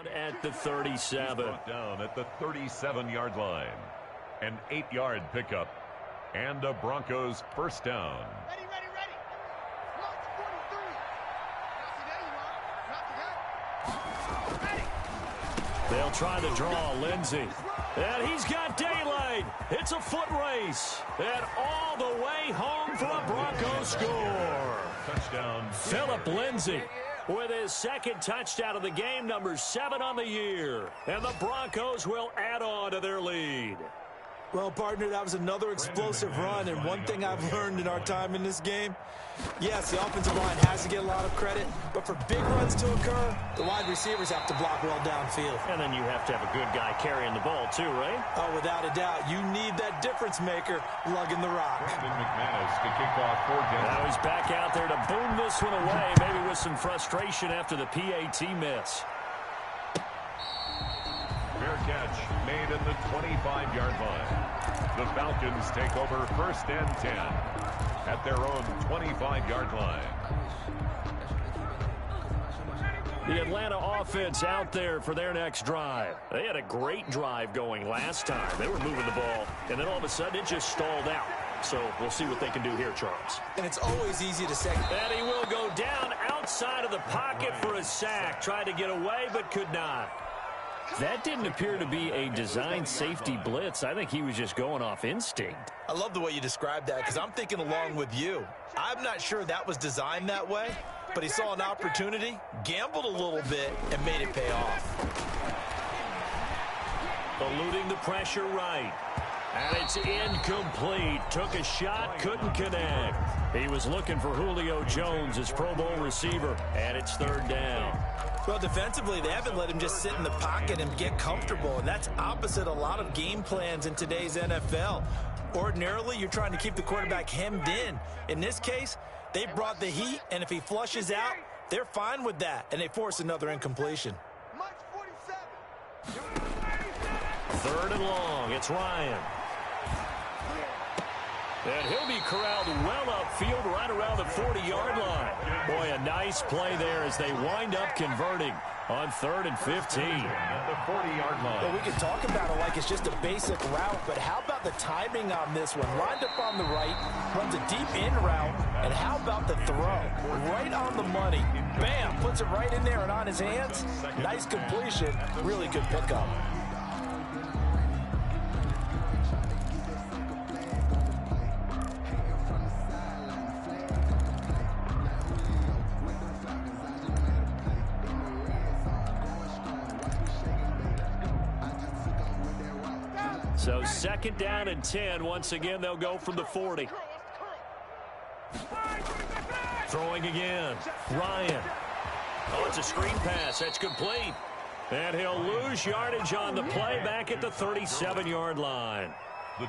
At the 37. Down at the 37-yard line. An 8-yard pickup. And a Broncos first down. Ready. They'll try to draw Lindsey. And he's got daylight. It's a foot race. And all the way home for a Broncos score. Touchdown. Philip Lindsey with his second touchdown of the game, number 7 on the year. And the Broncos will add on to their lead. Well, partner, that was another explosive run, and one thing I've learned in our time in this game, yes, the offensive line has to get a lot of credit, but for big runs to occur, the wide receivers have to block well downfield. And then you have to have a good guy carrying the ball too, right? Oh, without a doubt. You need that difference maker lugging the rock. McManus to kick off for Denver. Now he's back out there to boom this one away, maybe with some frustration after the PAT miss. Fair catch made in the 25-yard line. The Falcons take over first and 10 at their own 25-yard line. The Atlanta offense out there for their next drive. They had a great drive going last time. They were moving the ball, and then all of a sudden it just stalled out. So we'll see what they can do here, Charles. And it's always easy to say. And he will go down outside of the pocket for a sack. Tried to get away, but could not. That didn't appear to be a designed safety blitz. I think he was just going off instinct. I love the way you described that because I'm thinking along with you. I'm not sure that was designed that way, but he saw an opportunity, gambled a little bit, and made it pay off. Eluding the pressure right. And it's incomplete. Took a shot, couldn't connect. He was looking for Julio Jones, his Pro Bowl receiver, and it's third down. Well, defensively, they haven't let him just sit in the pocket and get comfortable, and that's opposite a lot of game plans in today's NFL. Ordinarily, you're trying to keep the quarterback hemmed in. In this case, they brought the heat, and if he flushes out, they're fine with that, and they force another incompletion. Third and long, it's Ryan. And he'll be corralled well upfield right around the 40-yard line. Boy, a nice play there as they wind up converting on 3rd and 15. At the 40-yard line. Well, we can talk about it like it's just a basic route, but how about the timing on this one? Lined up on the right, runs a deep in route, and how about the throw? Right on the money. Bam, puts it right in there and on his hands. Nice completion, really good pickup. So 2nd down and 10. Once again, they'll go from the 40. Throwing again. Ryan. Oh, it's a screen pass. That's complete. And he'll lose yardage on the play back at the 37-yard line.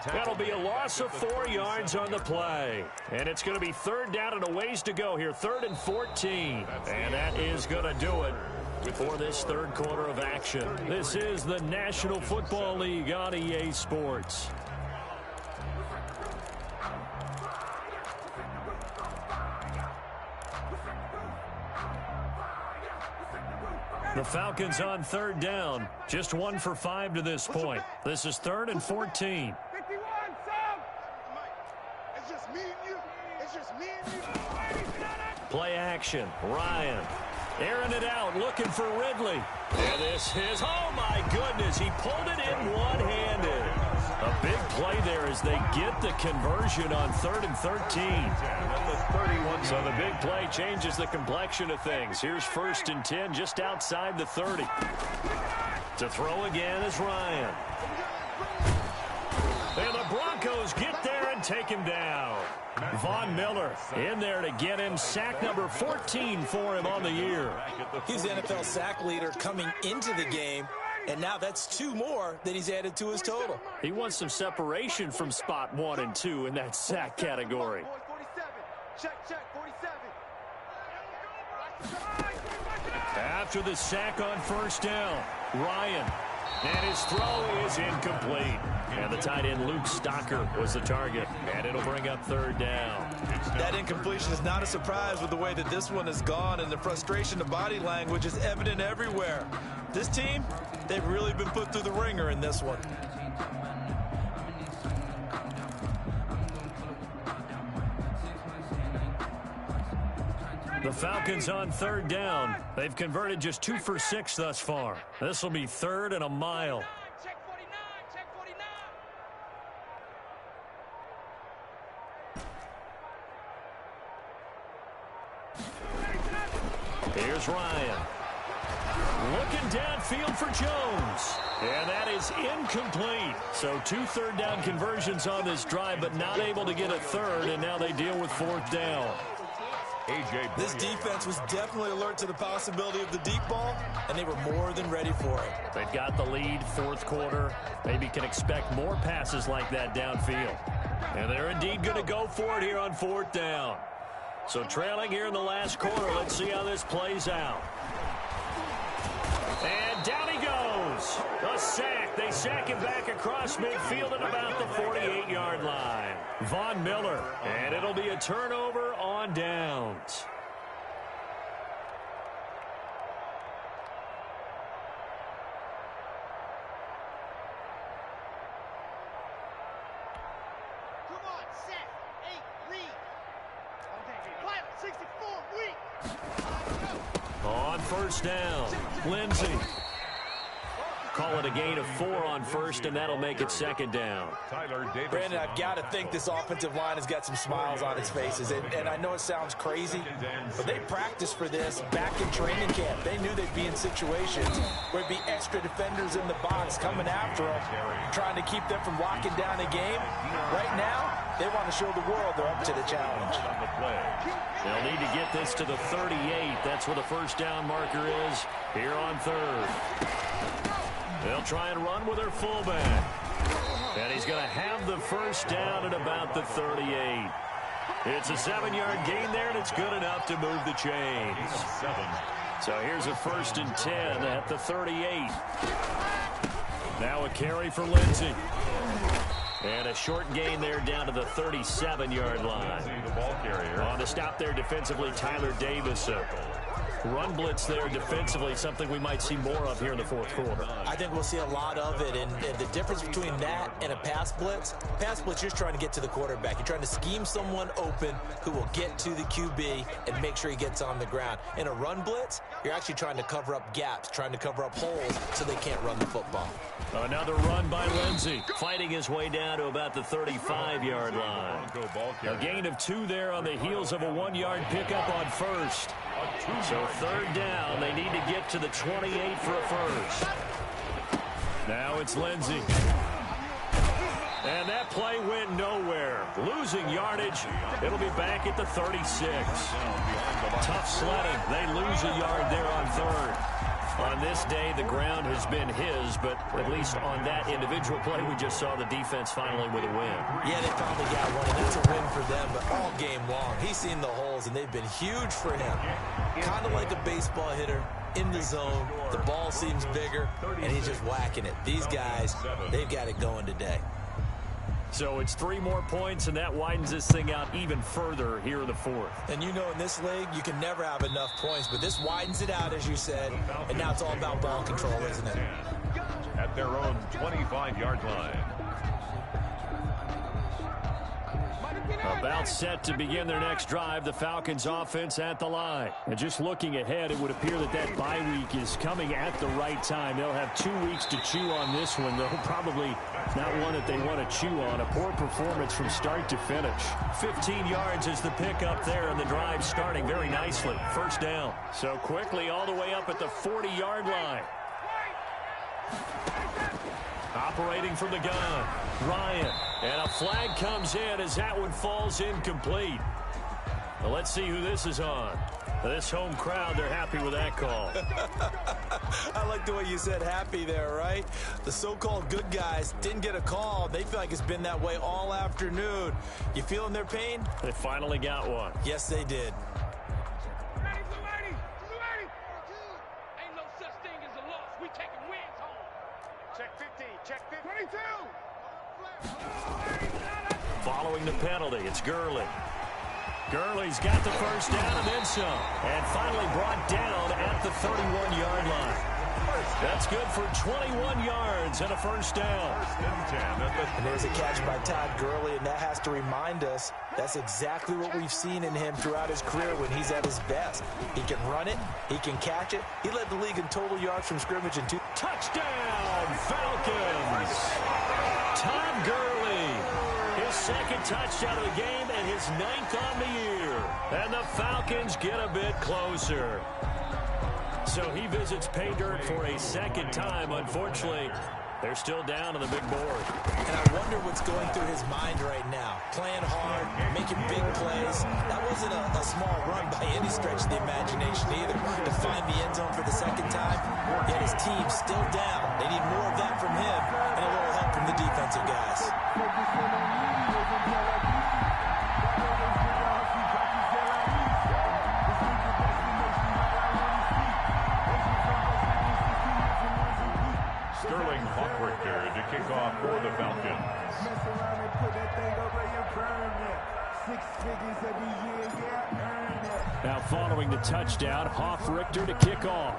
That'll be a loss of 4 yards on the play. And it's going to be 3rd down and a ways to go here. 3rd and 14. And that is going to do it for this 3rd quarter of action. This is the National Football League on EA Sports. The Falcons on 3rd down. Just 1 for 5 to this point. This is 3rd and 14. Play action. Ryan. Airing it out, looking for Ridley. And this is, oh my goodness, he pulled it in one-handed. A big play there as they get the conversion on 3rd and 13. So the big play changes the complexion of things. Here's 1st and 10 just outside the 30. To throw again is Ryan. And the Broncos get there and take him down. Von Miller in there to get him sack number 14 for him on the year. He's the NFL sack leader coming into the game, and now that's 2 more that he's added to his total. He wants some separation from spot 1 and 2 in that sack category. After the sack on 1st down, Ryan. And his throw is incomplete. And the tight end, Luke Stocker, was the target. And it'll bring up 3rd down. That incompletion is not a surprise with the way that this one has gone, and the frustration of body language is evident everywhere. This team, they've really been put through the ringer in this one. The Falcons on third down. They've converted just 2 for 6 thus far. This will be 3rd and a mile. Here's Ryan. Looking downfield for Jones. And that is incomplete. So 2 third-down conversions on this drive, but not able to get a third, and now they deal with 4th down. This defense was definitely alert to the possibility of the deep ball, and they were more than ready for it. They've got the lead, 4th quarter. Maybe can expect more passes like that downfield. And they're indeed going to go for it here on 4th down. So trailing here in the last quarter. Let's see how this plays out. And down he goes. A sack. They sack him back across midfield at about the 48-yard line. Von Miller. And it'll be a turnover on downs. On first down, Lindsey. Call it a gain of 4 on first, and that'll make it 2nd down. Brandon, I've got to think this offensive line has got some smiles on its faces. And I know it sounds crazy, but they practiced for this back in training camp. They knew they'd be in situations where it'd be extra defenders in the box coming after them, trying to keep them from locking down a game. Right now, they want to show the world they're up to the challenge. They'll need to get this to the 38. That's where the first down marker is here on 3rd. They'll try and run with their fullback. And he's going to have the first down at about the 38. It's a 7-yard gain there, and it's good enough to move the chains. So here's a 1st and 10 at the 38. Now a carry for Lindsey. And a short gain there down to the 37-yard line. On the stop there defensively, Tyler Davis. Run blitz there defensively, something we might see more of here in the 4th quarter. I think we'll see a lot of it, and the difference between that and a pass blitz, you're just trying to get to the quarterback. You're trying to scheme someone open who will get to the QB and make sure he gets on the ground. In a run blitz, you're actually trying to cover up gaps, trying to cover up holes so they can't run the football. Another run by Lindsey, fighting his way down to about the 35-yard line. A gain of 2 there on the heels of a 1-yard pickup on first. So 3rd down, they need to get to the 28 for a first. Now it's Lindsey. And that play went nowhere. Losing yardage. It'll be back at the 36. Tough sledding. They lose a yard there on 3rd. On this day, the ground has been his, but at least on that individual play, we just saw the defense finally with a win. Yeah, they finally got one, and that's a win for them, but all game long, he's seen the holes, and they've been huge for him. Kind of like a baseball hitter in the zone. The ball seems bigger, and he's just whacking it. These guys, they've got it going today. So it's 3 more points, and that widens this thing out even further here in the 4th. And you know in this league, you can never have enough points, but this widens it out, as you said, and now it's all about ball control, isn't it? At their own 25-yard line. About set to begin their next drive, the Falcons offense at the line. And just looking ahead, it would appear that that bye week is coming at the right time. They'll have 2 weeks to chew on this one, though probably not one that they want to chew on. A poor performance from start to finish. 15 yards is the pickup there, and the drive starting very nicely. First down. So quickly all the way up at the 40-yard line. Operating from the gun, Ryan. And a flag comes in as that one falls incomplete. Well, let's see who this is on. This home crowd, they're happy with that call. I like the way you said happy there, right? The so-called good guys didn't get a call. They feel like it's been that way all afternoon. You feeling their pain? They finally got one. Yes, they did. Ain't no such thing as a loss. We taking wins home. Check 15. Check 15. 22. Following the penalty, it's Gurley. Gurley's got the first down and then some. And finally brought down at the 31-yard line. That's good for 21 yards and a first down. First and 10 And there's a catch by Todd Gurley, and that has to remind us that's exactly what we've seen in him throughout his career when he's at his best. He can run it. He can catch it. He led the league in total yards from scrimmage in 2. Touchdown, Falcons. Todd Gurley, his second touchdown of the game and his 9th on the year. And the Falcons get a bit closer. So he visits pay dirt for a second time. Unfortunately, they're still down on the big board. And I wonder what's going through his mind right now. Playing hard, making big plays. That wasn't a small run by any stretch of the imagination either. To find the end zone for the second time, yet his team's still down. They need more of that from him and a little help from the defensive guys. to kick off for the Falcons. Now following the touchdown, Richter to kick off.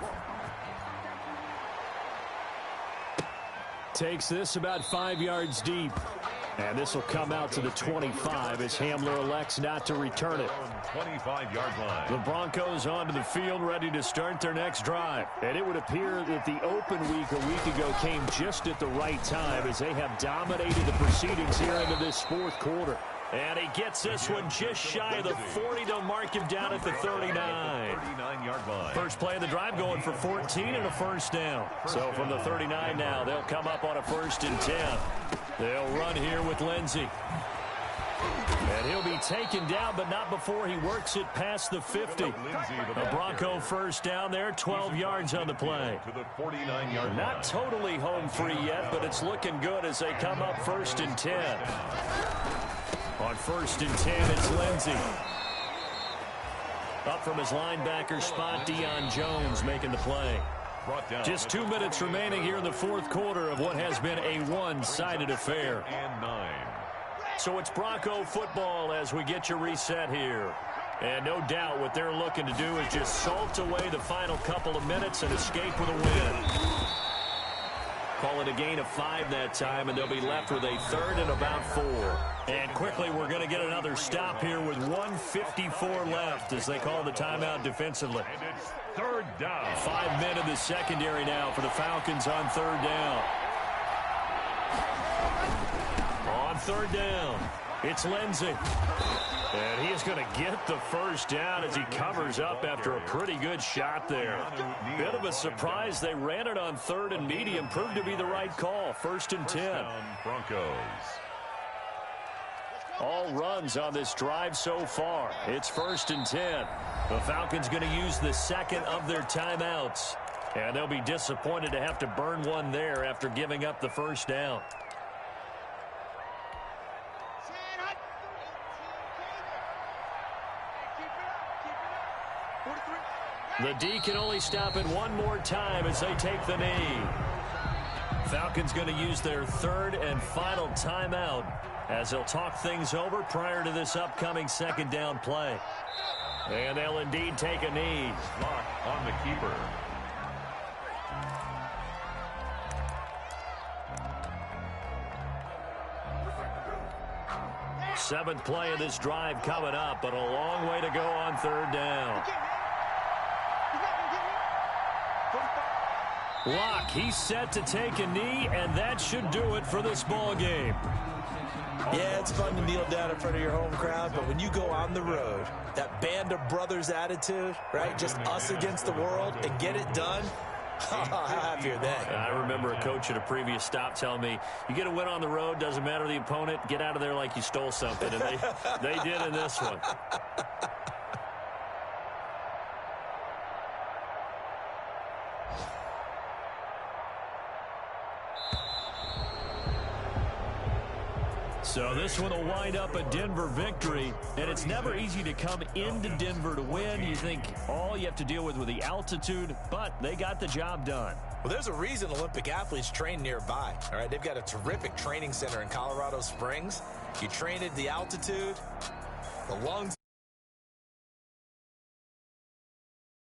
Takes this about 5 yards deep. And this will come out to the 25 as Hamler elects not to return it. 25-yard line. The Broncos onto the field ready to start their next drive. And it would appear that the open week a week ago came just at the right time as they have dominated the proceedings here into this fourth quarter. And he gets this one just shy of the 40 to mark him down at the 39. 39-yard line. First play of the drive going for 14 and a first down. So from the 39 now, they'll come up on a 1st and 10. They'll run here with Lindsey. And he'll be taken down, but not before he works it past the 50. A Bronco first down there, 12 yards on the play. To the 49-yard line. Not totally home free yet, but it's looking good as they come up 1st and 10. On 1st and 10, it's Lindsey. Up from his linebacker spot, Deion Jones making the play. Just 2 minutes remaining here in the fourth quarter of what has been a one-sided affair. And 9. So it's Bronco football as we get you reset here. And no doubt what they're looking to do is just salt away the final couple of minutes and escape with a win. Call it a gain of 5 that time, and they'll be left with a 3rd and about 4. And quickly, we're going to get another stop here with 1:54 left as they call the timeout defensively. And it's 3rd down. 5 men in the secondary now for the Falcons on 3rd down. On 3rd down, it's Lindsey. And he is going to get the first down as he covers up after a pretty good shot there. Bit of a surprise. They ran it on 3rd and medium. Proved to be the right call. 1st and 10. Broncos. All runs on this drive so far. It's 1st and 10. The Falcons going to use the second of their timeouts. And they'll be disappointed to have to burn one there after giving up the first down. The D can only stop it one more time as they take the knee. Falcons going to use their 3rd and final timeout as they'll talk things over prior to this upcoming 2nd down play. And they'll indeed take a knee. Lock on the keeper. Seventh play of this drive coming up, but a long way to go on 3rd down. Lock, he's set to take a knee, and that should do it for this ball game. Yeah, it's fun to kneel down in front of your home crowd, but when you go on the road, that band of brothers attitude, right, just us against the world, and get it done, how happy are they? I remember a coach at a previous stop telling me, you get a win on the road, doesn't matter the opponent, get out of there like you stole something, and they did in this one. So this one will wind up a Denver victory, and it's never easy to come into Denver to win. You think all you have to deal with the altitude, but they got the job done. Well, there's a reason Olympic athletes train nearby. All right, they've got a terrific training center in Colorado Springs. You train at the altitude, the lungs.